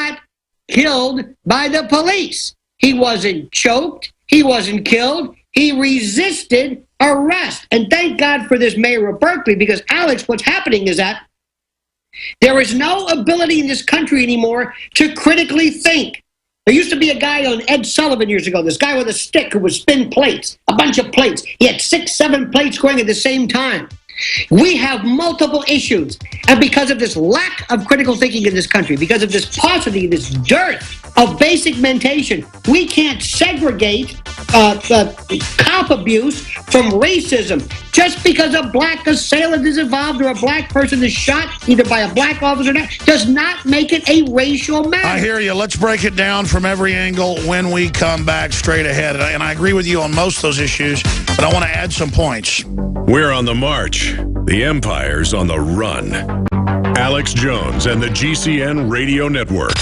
not killed by the police. He wasn't choked. He wasn't killed. He resisted arrest. And thank God for this mayor of Berkeley, because, Alex, what's happening is that there is no ability in this country anymore to critically think. There used to be a guy on Ed Sullivan years ago, this guy with a stick who would spin plates, a bunch of plates. He had 6, 7 plates going at the same time. We have multiple issues. And because of this lack of critical thinking in this country, because of this paucity, this dearth of basic mentation, we can't segregate cop abuse from racism. Just because a black assailant is involved or a black person is shot, either by a black officer or not, does not make it a racial matter. I hear you. Let's break it down from every angle when we come back straight ahead. And I agree with you on most of those issues, but I want to add some points. We're on the march. The Empire's on the run. Alex Jones and the GCN Radio Network.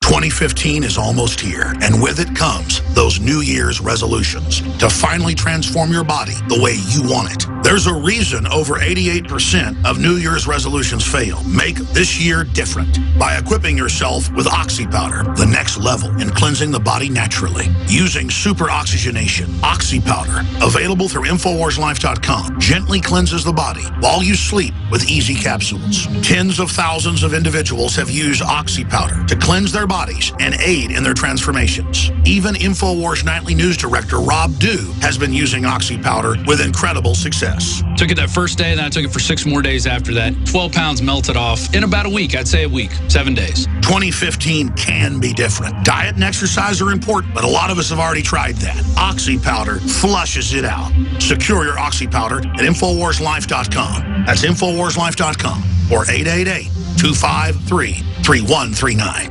2015 is almost here, and with it comes those New Year's resolutions to finally transform your body the way you want it. There's a reason over 88% of New Year's resolutions fail. Make this year different by equipping yourself with Oxy Powder, the next level in cleansing the body naturally. Using super oxygenation, Oxy Powder, available through InfoWarsLife.com, gently cleanses the body while you sleep with easy capsules. Tens of thousands of individuals have used Oxy Powder to cleanse their bodies and aid in their transformations. Even InfoWars Nightly News Director Rob Dew has been using Oxy Powder with incredible success. Took it that first day, then I took it for 6 more days after that. 12 pounds melted off in about a week. I'd say a week, 7 days. 2015 can be different. Diet and exercise are important, but a lot of us have already tried that. Oxy Powder flushes it out. Secure your Oxy Powder at InfoWarsLife.com. That's InfoWarsLife.com or 888-253-3139.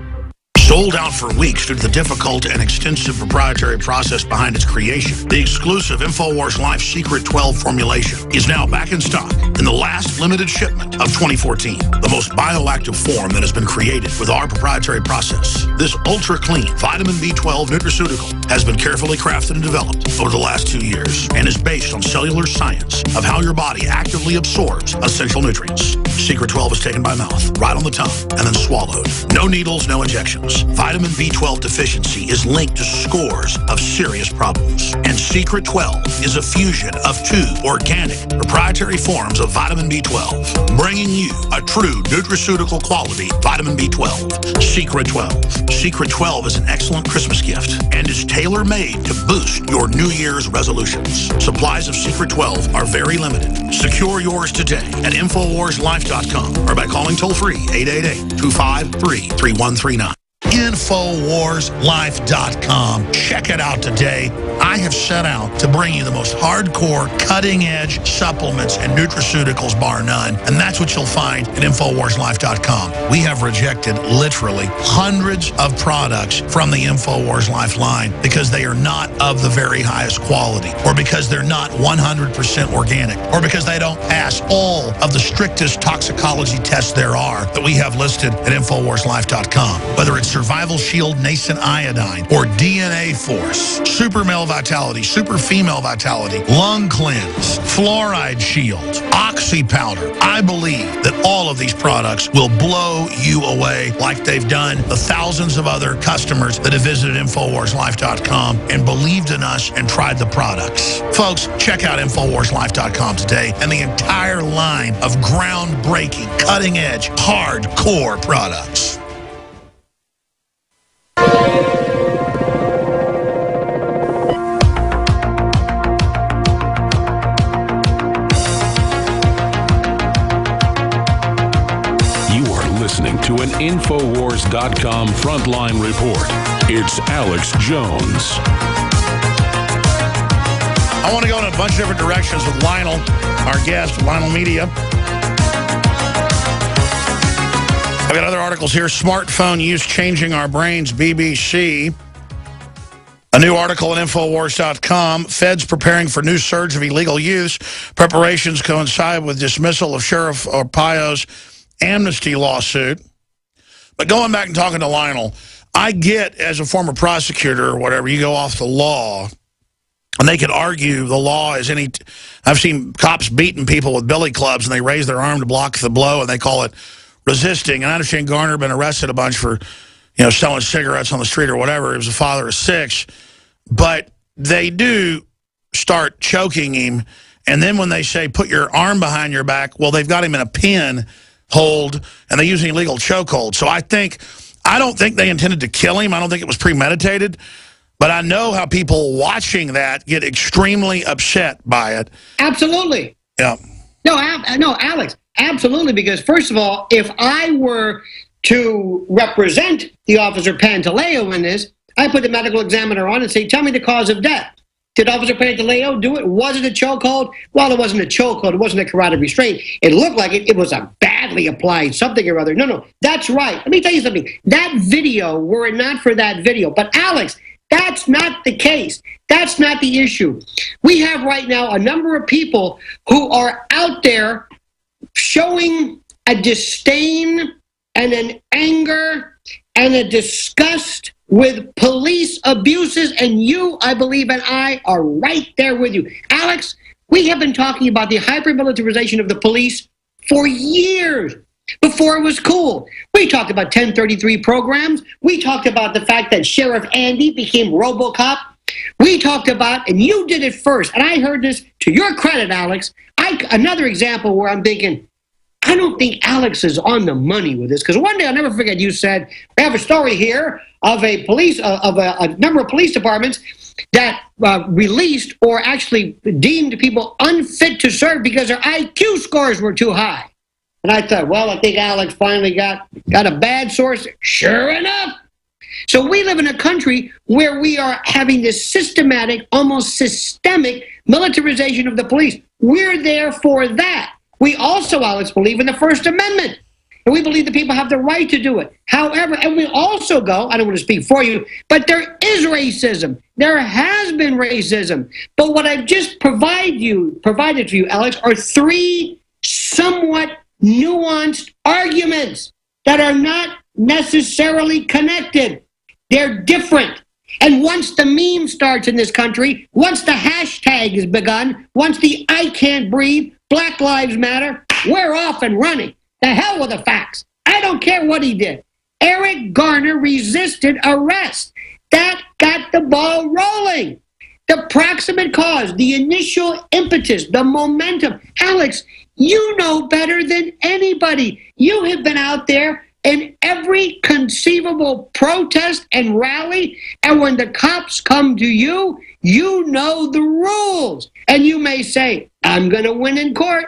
Sold out for weeks due to the difficult and extensive proprietary process behind its creation, the exclusive InfoWars Life Secret 12 formulation is now back in stock in the last limited shipment of 2014. The most bioactive form that has been created with our proprietary process. This ultra-clean vitamin B12 nutraceutical has been carefully crafted and developed over the last 2 years and is based on cellular science of how your body actively absorbs essential nutrients. Secret 12 is taken by mouth, right on the tongue, and then swallowed. No needles, no injections. Vitamin B12 deficiency is linked to scores of serious problems. And Secret 12 is a fusion of 2 organic, proprietary forms of vitamin B12, bringing you a true nutraceutical quality vitamin B12. Secret 12. Secret 12 is an excellent Christmas gift and is tailor-made to boost your New Year's resolutions. Supplies of Secret 12 are very limited. Secure yours today at InfoWarsLife.com or by calling toll-free 888-253-3139. InfoWarsLife.com. Check it out today. I have set out to bring you the most hardcore, cutting-edge supplements and nutraceuticals, bar none. And that's what you'll find at InfoWarsLife.com. We have rejected literally hundreds of products from the InfoWars Life line because they are not of the very highest quality, or because they're not 100% organic, or because they don't pass all of the strictest toxicology tests there are that we have listed at InfoWarsLife.com. Whether it's Survival Shield Nascent Iodine or DNA Force, Super Male Vitality, Super Female Vitality, Lung Cleanse, Fluoride Shield, Oxy Powder. I believe that all of these products will blow you away like they've done the thousands of other customers that have visited InfoWarsLife.com and believed in us and tried the products. Folks, check out InfoWarsLife.com today and the entire line of groundbreaking, cutting-edge, hardcore products. Listening to an Infowars.com frontline report. It's Alex Jones. I want to go in a bunch of different directions with Lionel, our guest, Lionel Media. I've got other articles here. Smartphone use changing our brains, BBC. A new article at Infowars.com. Feds preparing for new surge of illegal use. Preparations coincide with dismissal of Sheriff Arpaio's amnesty lawsuit. But going back and talking to Lionel, I get, as a former prosecutor or whatever, you go off the law, And they could argue the law is any... I've seen cops beating people with billy clubs, and they raise their arm to block the blow, and they call it resisting. And I understand Garner been arrested a bunch for, selling cigarettes on the street or whatever. He was a father of 6. But they do start choking him. And then when they say, put your arm behind your back, well, they've got him in a pin hold, and they use an illegal chokehold. So I don't think they intended to kill him. I don't think it was premeditated. But I know how people watching that get extremely upset by it. Absolutely. Yeah. No, Alex, absolutely. Because first of all, if I were to represent the Officer Pantaleo in this, I put the medical examiner on and say, tell me the cause of death. Did Officer Pantaleo do it? Was it a chokehold? Well, it wasn't a chokehold. It wasn't a carotid restraint. It looked like it was a badly applied something or other. No, that's right. Let me tell you something. That video, were it not for that video, but Alex, that's not the case. That's not the issue. We have right now a number of people who are out there showing a disdain and an anger and a disgust with police abuses, and you, I believe, and I are right there with you. Alex, we have been talking about the hyper-militarization of the police for years. Before it was cool. We talked about 1033 programs. We talked about the fact that Sheriff Andy became RoboCop. We talked about, and you did it first, and I heard this to your credit, Alex. Another example where I'm thinking, I don't think Alex is on the money with this, because one day I'll never forget you said, we have a story here of a number of police departments that released or actually deemed people unfit to serve because their IQ scores were too high. And I thought, well, I think Alex finally got a bad source. Sure enough. So we live in a country where we are having this systematic, almost systemic militarization of the police. We're there for that. We also, Alex, believe in the First Amendment. And we believe that people have the right to do it. However, and we also go, I don't want to speak for you, but there is racism. There has been racism. But what I've just provided to you, Alex, are 3 somewhat nuanced arguments that are not necessarily connected. They're different. And once the meme starts in this country, once the hashtag is begun, once the I can't breathe, Black Lives Matter, we're off and running. The hell with the facts. I don't care what he did. Eric Garner resisted arrest. That got the ball rolling. The proximate cause, the initial impetus, the momentum. Alex, you know better than anybody. You have been out there in every conceivable protest and rally, and when the cops come to you, you know the rules. And you may say, I'm going to win in court.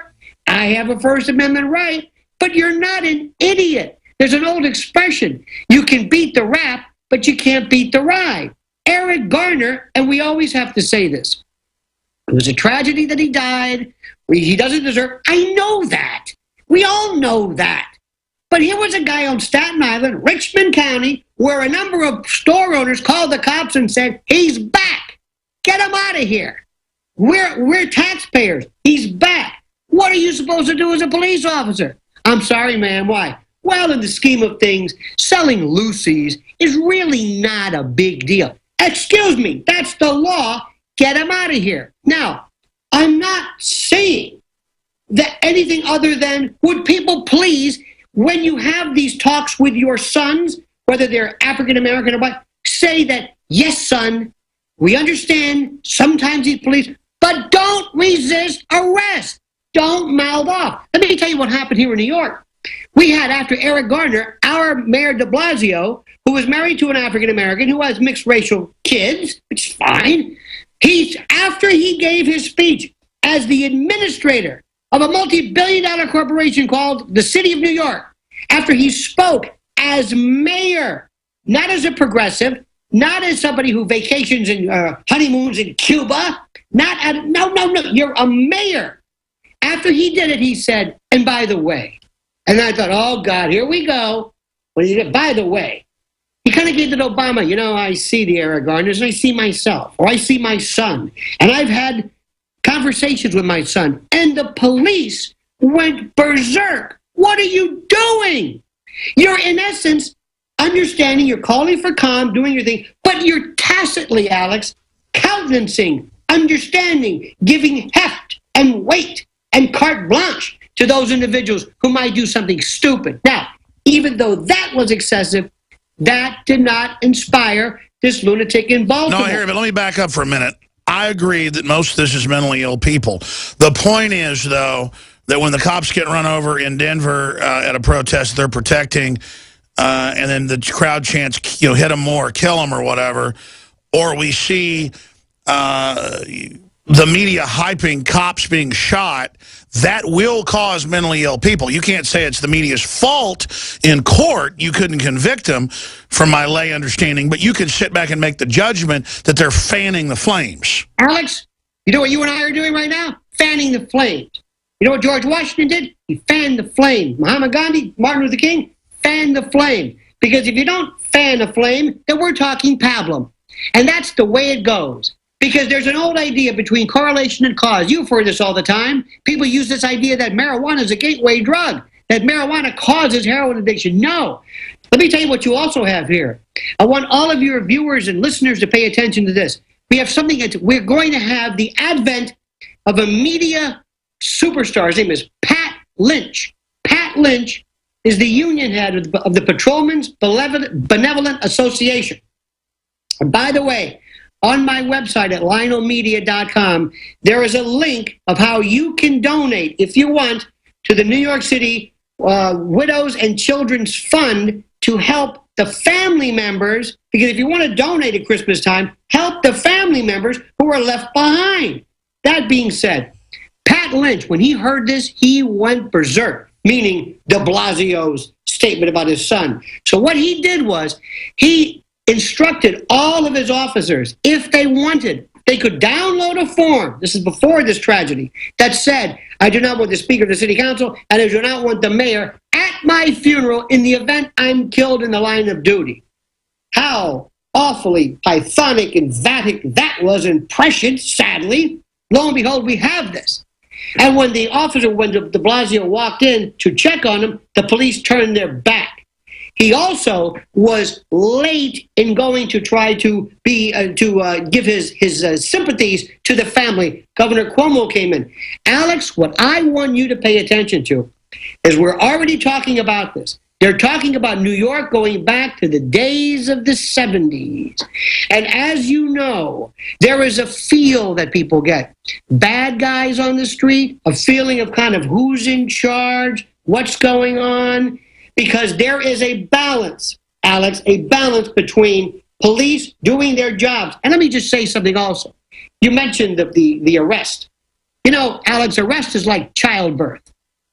I have a First Amendment right, but you're not an idiot. There's an old expression, you can beat the rap, but you can't beat the ride. Eric Garner, and we always have to say this, it was a tragedy that he died. He doesn't deserve. I know that. We all know that. But here was a guy on Staten Island, Richmond County, where a number of store owners called the cops and said, he's back. Get him out of here. We're taxpayers. He's back. What are you supposed to do as a police officer? I'm sorry, man. Why? Well, in the scheme of things, selling Lucy's is really not a big deal. Excuse me. That's the law. Get him out of here. Now, I'm not saying that anything other than, would people please, when you have these talks with your sons, whether they're African-American or white, say that, yes, son, we understand sometimes these police, but don't resist arrest. Don't mouth off. Let me tell you what happened here in New York. We had, after Eric Garner, our Mayor de Blasio, who was married to an African-American who has mixed racial kids, which is fine. After he gave his speech as the administrator of a multi-billion-dollar corporation called the City of New York, after he spoke as mayor, not as a progressive, not as somebody who vacations and honeymoons in Cuba, no, you're a mayor. After he did it, he said, and by the way, and I thought, oh God, here we go. By the way, he kind of gave it to Obama. I see the Eric Garners, and I see myself, or I see my son. And I've had conversations with my son, and the police went berserk. What are you doing? You're, in essence, understanding, you're calling for calm, doing your thing, but you're tacitly, Alex, countenancing understanding, giving heft and weight and carte blanche to those individuals who might do something stupid. Now, even though that was excessive, that did not inspire this lunatic in Baltimore. No, here, but let me back up for a minute. I agree that most of this is mentally ill people. The point is, though, that when the cops get run over in Denver at a protest, they're protecting, and then the crowd chants, hit them more, kill them or whatever, or we see the media hyping cops being shot, that will cause mentally ill people. You can't say it's the media's fault in court. You couldn't convict them, from my lay understanding, but you can sit back and make the judgment that they're fanning the flames. Alex, you know what you and I are doing right now? Fanning the flames. You know what George Washington did? He fanned the flame. Muhammad Gandhi, Martin Luther King, fanned the flame. Because if you don't fan a flame, then we're talking pablum. And that's the way it goes. Because there's an old idea between correlation and cause. You've heard this all the time. People use this idea that marijuana is a gateway drug, that marijuana causes heroin addiction. No. Let me tell you what you also have here. I want all of your viewers and listeners to pay attention to this. We have something that we're going to have the advent of a media superstar. His name is Pat Lynch. Pat Lynch is the union head of the Patrolmen's Benevolent Association. And by the way, on my website at lionelmedia.com, there is a link of how you can donate, if you want, to the New York City Widows and Children's Fund to help the family members, because if you want to donate at Christmas time, help the family members who are left behind. That being said, Pat Lynch, when he heard this, he went berserk, meaning de Blasio's statement about his son. So what he did was he instructed all of his officers, if they wanted, they could download a form, this is before this tragedy, that said, I do not want the Speaker of the City Council and I do not want the mayor at my funeral in the event I'm killed in the line of duty. How awfully Pythonic and Vatic that was and prescient, sadly. Lo and behold, we have this. And when the officer, when de Blasio walked in to check on him, the police turned their back. He also was late in going to try to give his sympathies to the family. Governor Cuomo came in. Alex, what I want you to pay attention to is we're already talking about this. They're talking about New York going back to the days of the 70s. And as you know, there is a feel that people get. Bad guys on the street, a feeling of kind of who's in charge, what's going on. Because there is a balance, Alex, a balance between police doing their jobs. And let me just say something also. You mentioned the arrest. You know, Alex, arrest is like childbirth.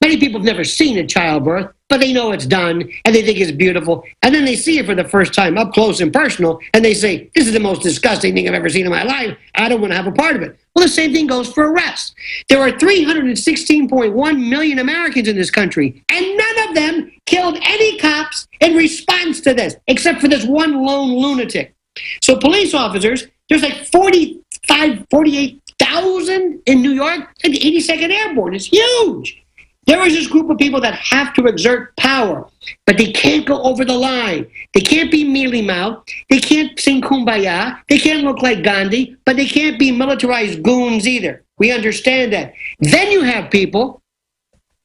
Many people have never seen a childbirth, but they know it's done, and they think it's beautiful. And then they see it for the first time up close and personal, and they say, this is the most disgusting thing I've ever seen in my life. I don't want to have a part of it. Well, the same thing goes for arrests. There are 316.1 million Americans in this country, and none of them killed any cops in response to this, except for this one lone lunatic. So police officers, there's like 48,000 in New York, and the 82nd Airborne is huge. There is this group of people that have to exert power, but they can't go over the line. They can't be mealy-mouthed. They can't sing Kumbaya. They can't look like Gandhi, but they can't be militarized goons either. We understand that. Then you have people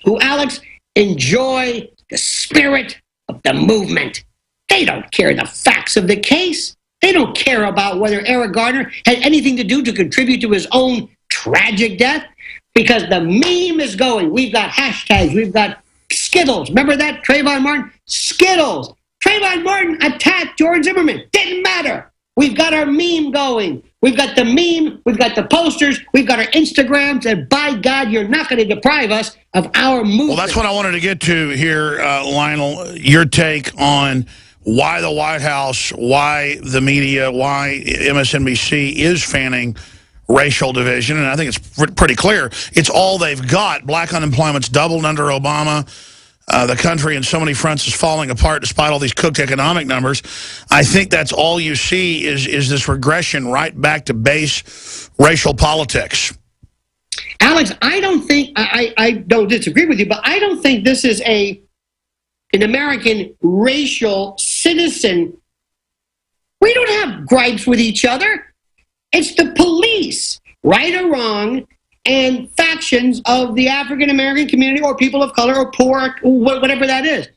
who, Alex, enjoy the spirit of the movement. They don't care the facts of the case. They don't care about whether Eric Garner had anything to do to contribute to his own tragic death. Because the meme is going. We've got hashtags. We've got Skittles. Remember that? Trayvon Martin? Skittles. Trayvon Martin attacked George Zimmerman. Didn't matter. We've got our meme going. We've got the meme. We've got the posters. We've got our Instagrams. And by God, you're not going to deprive us of our movement. Well, that's what I wanted to get to here, Lionel. Your take on why the White House, why the media, why MSNBC is fanning racial division, and I think it's pretty clear. It's all they've got. Black unemployment's doubled under Obama. The country in so many fronts is falling apart despite all these cooked economic numbers. I think that's all you see is this regression right back to base racial politics. Alex, I don't think, I don't disagree with you, but I don't think this is an American racial citizen. We don't have gripes with each other. It's the police. right or wrong, and factions of the African American community or people of color or poor, whatever that is.